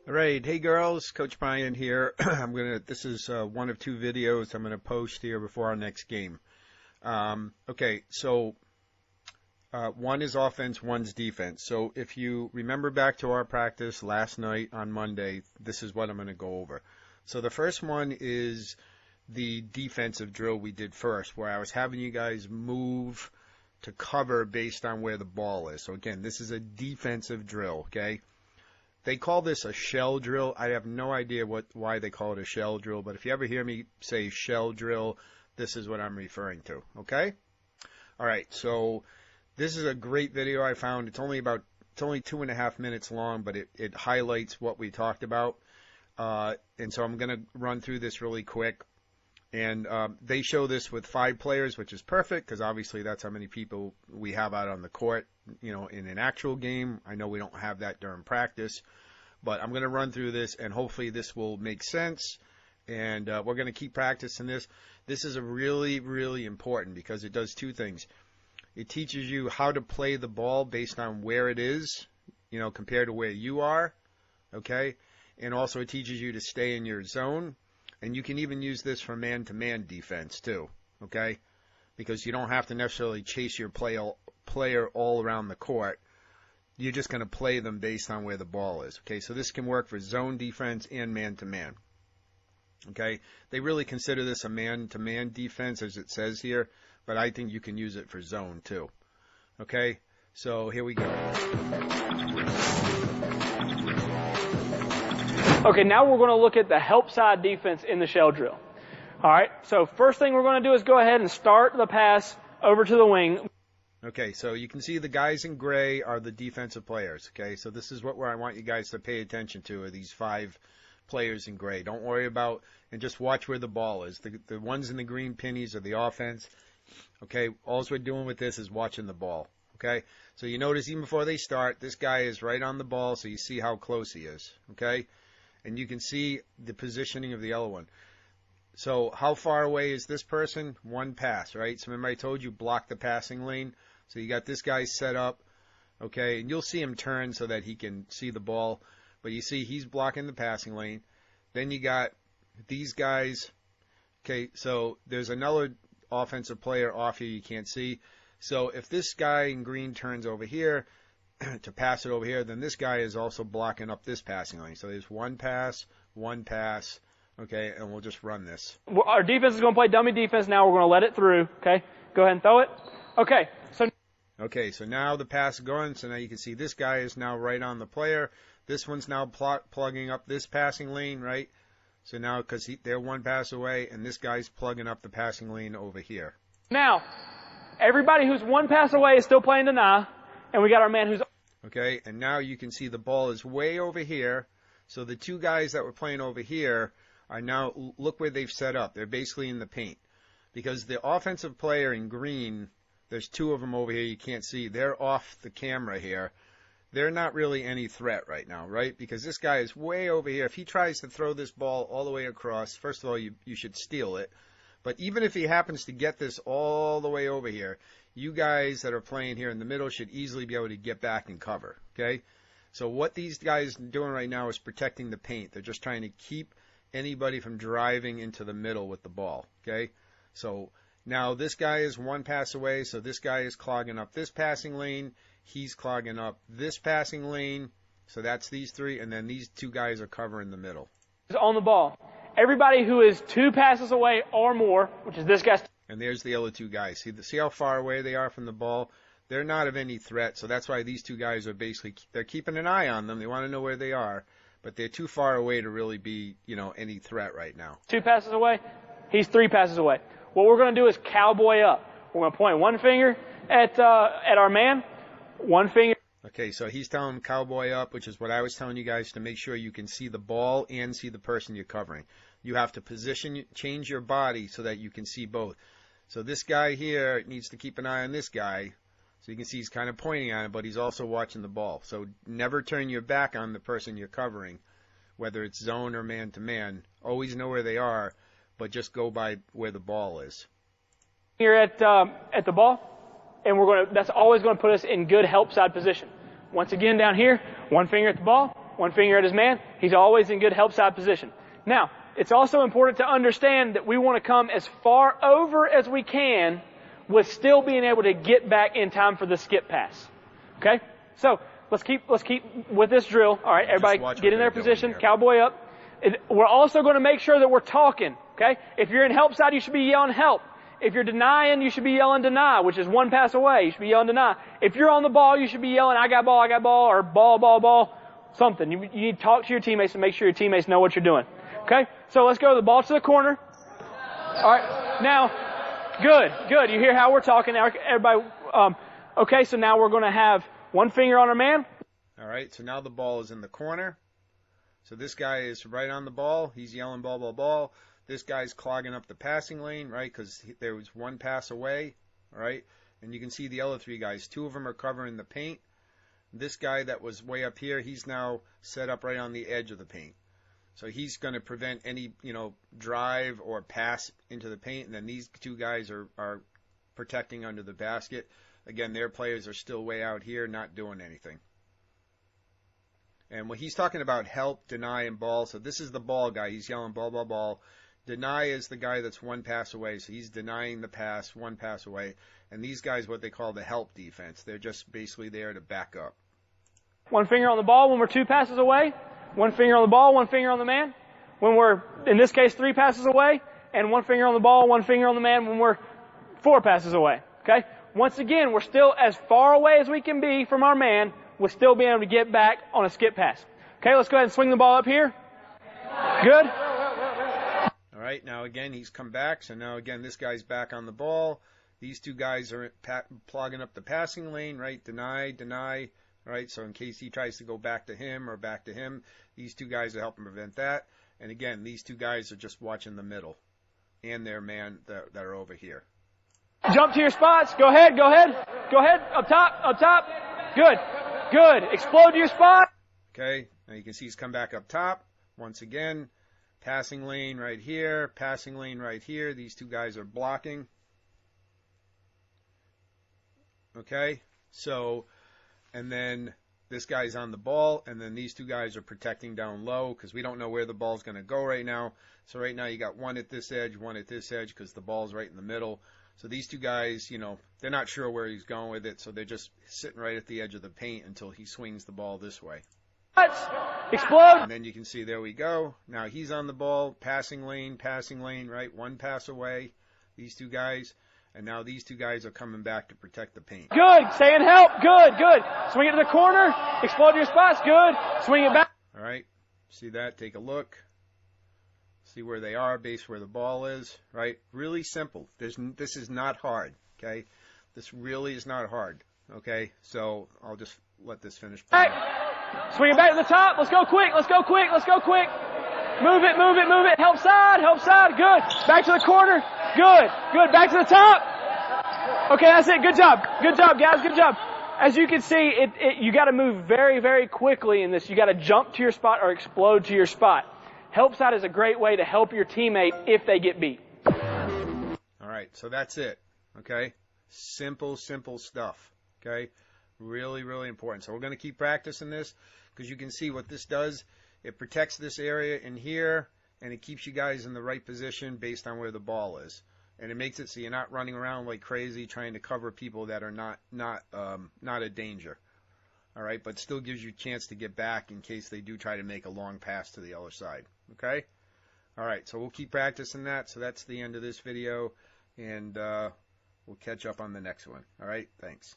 All right, hey girls, Coach Brian here. This is one of two videos I'm gonna post here before our next game. Okay, so one is offense, one's defense. So if you remember back to our practice last night on Monday, this is what I'm gonna go over. So the first one is the defensive drill we did first, where I was having you guys move to cover based on where the ball is. So again, this is a defensive drill, okay? They call this a shell drill. I have no idea why they call it a shell drill, but if you ever hear me say shell drill, this is what I'm referring to, okay? All right, so this is a great video I found. It's only 2.5 minutes long, but it highlights what we talked about. And so I'm going to run through this really quick. And they show this with 5 players, which is perfect because obviously that's how many people we have out on the court, you know, in an actual game. I know we don't have that during practice, but I'm going to run through this and hopefully this will make sense. And we're going to keep practicing this. This is a really, really important because it does 2 things. It teaches you how to play the ball based on where it is, you know, compared to where you are, okay? And also it teaches you to stay in your zone. And you can even use this for man-to-man defense too, okay? Because you don't have to necessarily chase your player all around the court. You're just going to play them based on where the ball is, okay? So this can work for zone defense and man-to-man, okay? They really consider this a man-to-man defense, as it says here, but I think you can use it for zone too, okay? So here we go. Okay, now we're going to look at the help side defense in the shell drill. All right, so first thing we're going to do is go ahead and start the pass over to the wing. Okay, so you can see the guys in gray are the defensive players, okay? So this is where I want you guys to pay attention to, are these 5 players in gray. Don't worry about, and just watch where the ball is. The ones in the green pennies are the offense, okay? All we're doing with this is watching the ball, okay? So you notice even before they start, this guy is right on the ball, so you see how close he is, okay? And you can see the positioning of the yellow one. So how far away is this person? 1 pass, right? So remember I told you block the passing lane. So you got this guy set up, okay? And you'll see him turn so that he can see the ball. But you see he's blocking the passing lane. Then you got these guys. Okay, so there's another offensive player off here you can't see. So if this guy in green turns over here to pass it over here, then this guy is also blocking up this passing lane. So there's 1 pass, okay, and we'll just run this. Our defense is going to play dummy defense now. We're going to let it through, okay? Go ahead and throw it. Okay, so now the pass is going, so now you can see this guy is now right on the player. This one's now plugging up this passing lane, right? So now, because they're 1 pass away, and this guy's plugging up the passing lane over here. Now, everybody who's 1 pass away is still playing deny. And we got our man who's... Okay, and now you can see the ball is way over here. So the 2 guys that were playing over here are now, look where they've set up. They're basically in the paint. Because the offensive player in green, there's 2 of them over here you can't see. They're off the camera here. They're not really any threat right now, right? Because this guy is way over here. If he tries to throw this ball all the way across, first of all, you should steal it. But even if he happens to get this all the way over here, you guys that are playing here in the middle should easily be able to get back and cover, okay? So what these guys are doing right now is protecting the paint. They're just trying to keep anybody from driving into the middle with the ball, okay? So now this guy is 1 pass away, so this guy is clogging up this passing lane. He's clogging up this passing lane. So that's these 3, and then these 2 guys are covering the middle. On the ball. Everybody who is 2 passes away or more, which is this guy. And there's the other 2 guys. See how far away they are from the ball? They're not of any threat, so that's why these 2 guys are basically, they're keeping an eye on them. They want to know where they are, but they're too far away to really be, you know, any threat right now. 2 passes away. He's 3 passes away. What we're going to do is cowboy up. We're going to point 1 finger at our man, 1 finger. Okay, so he's telling him cowboy up, which is what I was telling you guys to make sure you can see the ball and see the person you're covering. You have to change your body so that you can see both. So this guy here needs to keep an eye on this guy. So you can see he's kind of pointing at him, but he's also watching the ball. So never turn your back on the person you're covering, whether it's zone or man-to-man. Always know where they are, but just go by where the ball is. Here at the ball, and that's always going to put us in good help side position. Once again down here, 1 finger at the ball, one finger at his man. He's always in good help side position. Now, it's also important to understand that we want to come as far over as we can with still being able to get back in time for the skip pass. Okay? So, let's keep with this drill. All right, everybody get in their position, cowboy up. We're also going to make sure that we're talking. Okay? If you're in help side, you should be yelling help. If you're denying, you should be yelling deny, which is one pass away. You should be yelling deny. If you're on the ball, you should be yelling I got ball, or ball, something. You need to talk to your teammates and make sure your teammates know what you're doing. Okay? So let's go the ball to the corner. All right. Now, good. You hear how we're talking now, everybody. Okay, so now we're going to have one finger on our man. All right, so now the ball is in the corner. So this guy is right on the ball. He's yelling ball. This guy's clogging up the passing lane, right, because there was one pass away, all right? And you can see the other three guys. Two of them are covering the paint. This guy that was way up here, he's now set up right on the edge of the paint. So he's going to prevent any, drive or pass into the paint. And then these two guys are protecting under the basket. Again, their players are still way out here not doing anything. And when he's talking about help, deny, and ball, so this is the ball guy. He's yelling ball. Deny is the guy that's one pass away, so he's denying the pass, one pass away. And these guys, what they call the help defense. They're just basically there to back up. One finger on the ball when we're 2 passes away. One finger on the ball, one finger on the man. When we're, in this case, 3 passes away. And one finger on the ball, one finger on the man when we're 4 passes away. Okay? Once again, we're still as far away as we can be from our man. We'll still be able to get back on a skip pass. Okay, let's go ahead and swing the ball up here. Good. All right, now again, he's come back. So now again, this guy's back on the ball. These two guys are plugging up the passing lane, right? Deny. All right, so in case he tries to go back to him, these two guys are helping prevent that. And again, these two guys are just watching the middle and their man that are over here. Jump to your spots. Go ahead. Up top. Good. Explode to your spot. Okay, now you can see he's come back up top. Once again, passing lane right here. These two guys are blocking. Okay, so, and then this guy's on the ball, and then these two guys are protecting down low because we don't know where the ball's going to go right now. So right now you got one at this edge because the ball's right in the middle. So these two guys, they're not sure where he's going with it, so they're just sitting right at the edge of the paint until he swings the ball this way. Explode! And then you can see, there we go. Now he's on the ball, passing lane, right? One pass away, these two guys. And now these two guys are coming back to protect the paint. Good! Stay in help! Good! Swing it to the corner, explode your spots, good! Swing it back. All right, see that? Take a look. See where they are, base where the ball is, right? Really simple. This is not hard, okay? This really is not hard, okay? So I'll just let this finish playing. Swing it back to the top. Let's go quick. Move it. Help side. Good. Back to the corner. Good. Back to the top. Okay, that's it. Good job, guys. Good job. As you can see, you got to move very, very quickly in this. You got to jump to your spot or explode to your spot. Help side is a great way to help your teammate if they get beat. All right, so that's it, okay? Simple stuff, okay? Really, really important. So we're going to keep practicing this because you can see what this does. It protects this area in here, and it keeps you guys in the right position based on where the ball is. And it makes it so you're not running around like crazy trying to cover people that are not a danger. All right, but still gives you a chance to get back in case they do try to make a long pass to the other side. Okay? All right, so we'll keep practicing that. So that's the end of this video, and we'll catch up on the next one. All right, thanks.